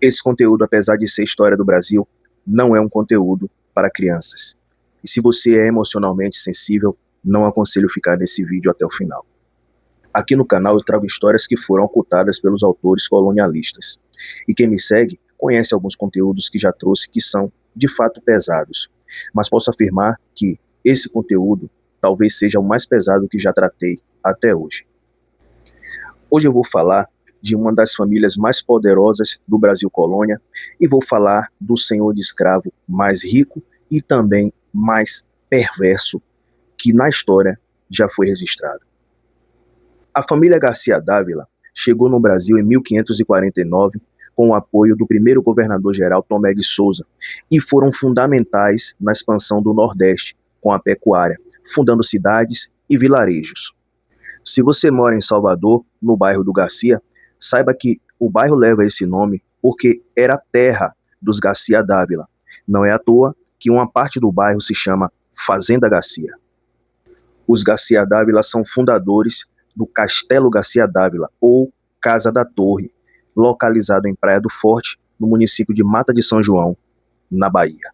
Esse conteúdo, apesar de ser história do Brasil, não é um conteúdo para crianças. E se você é emocionalmente sensível, não aconselho ficar nesse vídeo até o final. Aqui no canal eu trago histórias que foram ocultadas pelos autores colonialistas. E quem me segue conhece alguns conteúdos que já trouxe que são, de fato, pesados. Mas posso afirmar que esse conteúdo talvez seja o mais pesado que já tratei até hoje. Hoje eu vou falar de uma das famílias mais poderosas do Brasil colônia e vou falar do senhor de escravo mais rico e também mais perverso que na história já foi registrado. A família Garcia Dávila chegou no Brasil em 1549 com o apoio do primeiro governador-geral Tomé de Souza e foram fundamentais na expansão do Nordeste com a pecuária, fundando cidades e vilarejos. Se você mora em Salvador, no bairro do Garcia, saiba que o bairro leva esse nome porque era terra dos Garcia Dávila. Não é à toa que uma parte do bairro se chama Fazenda Garcia. Os Garcia Dávila são fundadores do Castelo Garcia Dávila, ou Casa da Torre, localizado em Praia do Forte, no município de Mata de São João, na Bahia.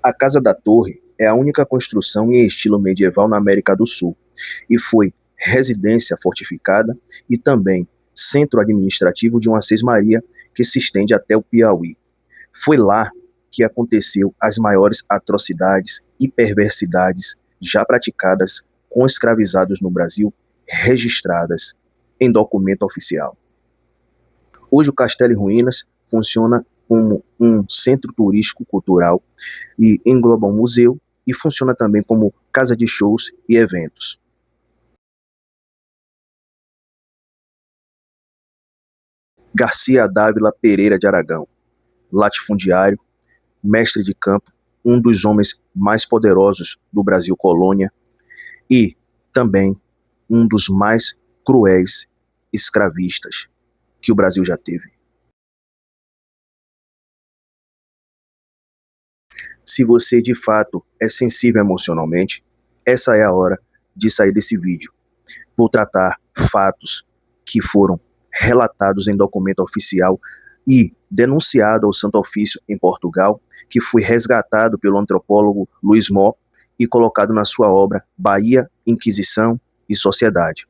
A Casa da Torre é a única construção em estilo medieval na América do Sul e foi residência fortificada e também centro administrativo de uma sesmaria que se estende até o Piauí. Foi lá que aconteceu as maiores atrocidades e perversidades já praticadas com escravizados no Brasil, registradas em documento oficial. Hoje o Castelo em Ruínas funciona como um centro turístico cultural e engloba um museu e funciona também como casa de shows e eventos. Garcia Dávila Pereira de Aragão, latifundiário, mestre de campo, um dos homens mais poderosos do Brasil colônia e também um dos mais cruéis escravistas que o Brasil já teve. Se você de fato é sensível emocionalmente, essa é a hora de sair desse vídeo. Vou tratar fatos que foram relatados em documento oficial e denunciado ao Santo Ofício em Portugal, que foi resgatado pelo antropólogo Luiz Mó e colocado na sua obra Bahia, Inquisição e Sociedade.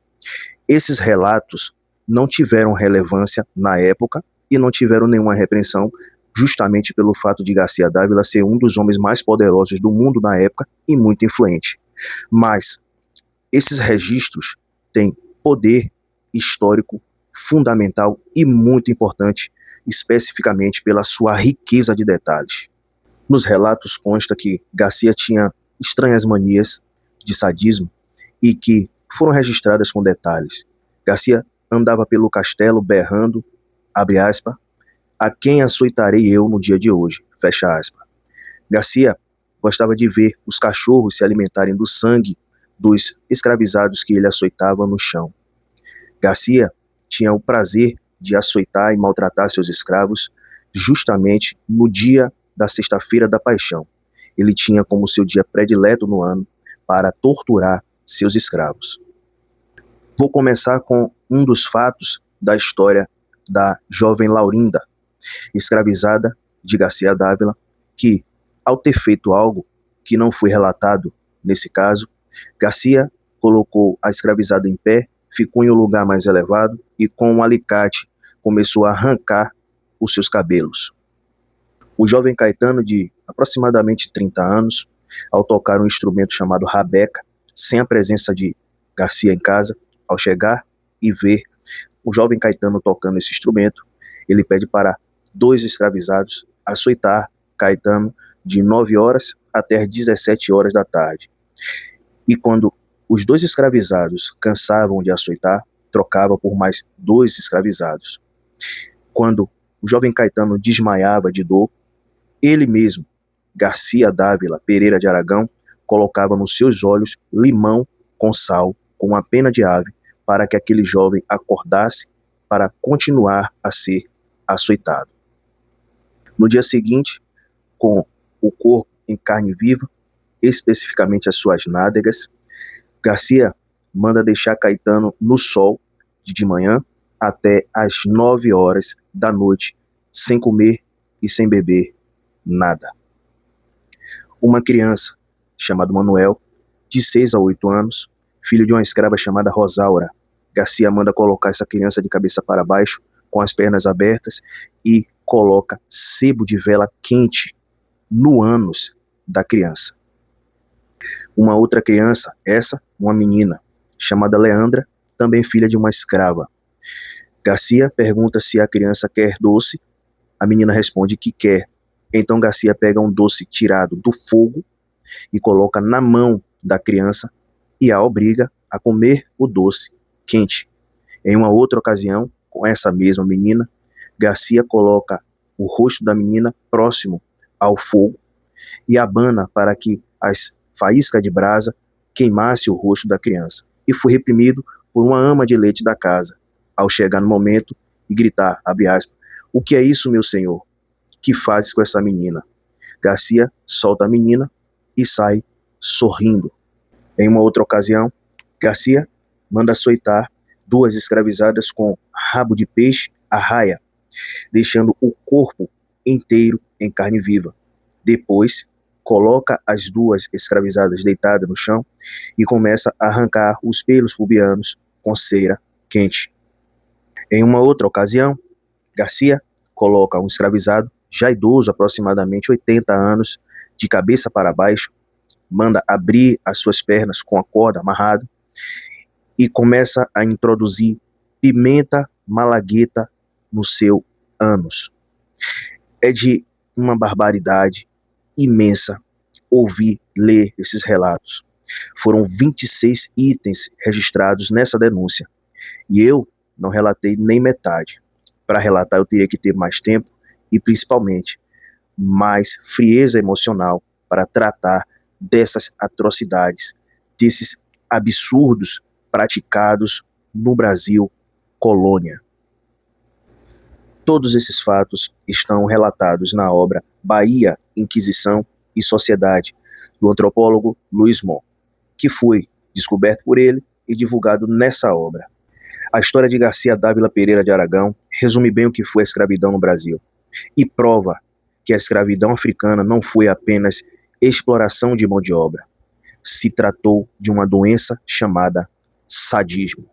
Esses relatos não tiveram relevância na época e não tiveram nenhuma repreensão, justamente pelo fato de Garcia Dávila ser um dos homens mais poderosos do mundo na época e muito influente. Mas esses registros têm poder histórico fundamental e muito importante, especificamente pela sua riqueza de detalhes. Nos relatos consta que Garcia tinha estranhas manias de sadismo e que foram registradas com detalhes. Garcia andava pelo castelo berrando, abre aspas, a quem açoitarei eu no dia de hoje, fecha aspas. Garcia gostava de ver os cachorros se alimentarem do sangue dos escravizados que ele açoitava no chão. Garcia tinha o prazer de açoitar e maltratar seus escravos justamente no dia da Sexta-feira da Paixão. Ele tinha como seu dia predileto no ano para torturar seus escravos. Vou começar com um dos fatos da história da jovem Laurinda, escravizada de Garcia Dávila, que, ao ter feito algo que não foi relatado nesse caso, Garcia colocou a escravizada em pé, ficou em um lugar mais elevado e com um alicate começou a arrancar os seus cabelos. O jovem Caetano, de aproximadamente 30 anos, ao tocar um instrumento chamado rabeca, sem a presença de Garcia em casa, ao chegar e ver o jovem Caetano tocando esse instrumento, ele pede para 2 escravizados açoitar Caetano de 9 horas até as 17 horas da tarde. E quando os 2 escravizados cansavam de açoitar, trocava por mais 2 escravizados. Quando o jovem Caetano desmaiava de dor, ele mesmo, Garcia Dávila Pereira de Aragão, colocava nos seus olhos limão com sal, com uma pena de ave, para que aquele jovem acordasse para continuar a ser açoitado. No dia seguinte, com o corpo em carne viva, especificamente as suas nádegas, Garcia manda deixar Caetano no sol de manhã até às 9 horas da noite, sem comer e sem beber nada. Uma criança chamada Manuel, de 6 a 8 anos, filho de uma escrava chamada Rosaura. Garcia manda colocar essa criança de cabeça para baixo, com as pernas abertas, e coloca sebo de vela quente no ânus da criança. Uma outra criança, uma menina, chamada Leandra, também filha de uma escrava. Garcia pergunta se a criança quer doce, a menina responde que quer. Então Garcia pega um doce tirado do fogo e coloca na mão da criança e a obriga a comer o doce quente. Em uma outra ocasião, com essa mesma menina, Garcia coloca o rosto da menina próximo ao fogo e abana para que as faíscas de brasa queimasse o rosto da criança. E foi reprimido por uma ama de leite da casa, ao chegar no momento e gritar, abre aspas, o que é isso, meu senhor? Que fazes com essa menina? Garcia solta a menina e sai sorrindo. Em uma outra ocasião, Garcia manda açoitar 2 escravizadas com rabo de peixe à raia, deixando o corpo inteiro em carne viva. Depois, coloca as 2 escravizadas deitadas no chão e começa a arrancar os pelos pubianos com cera quente. Em uma outra ocasião, Garcia coloca um escravizado, já idoso, aproximadamente 80 anos, de cabeça para baixo, manda abrir as suas pernas com a corda amarrada e começa a introduzir pimenta malagueta no seu ânus. É de uma barbaridade imensa ler esses relatos. Foram 26 itens registrados nessa denúncia e eu não relatei nem metade. Para relatar eu teria que ter mais tempo e principalmente mais frieza emocional para tratar dessas atrocidades, desses absurdos praticados no Brasil colônia. Todos esses fatos estão relatados na obra Bahia, Inquisição e Sociedade, do antropólogo Luiz Mon, que foi descoberto por ele e divulgado nessa obra. A história de Garcia Dávila Pereira de Aragão resume bem o que foi a escravidão no Brasil e prova que a escravidão africana não foi apenas exploração de mão de obra. Se tratou de uma doença chamada sadismo.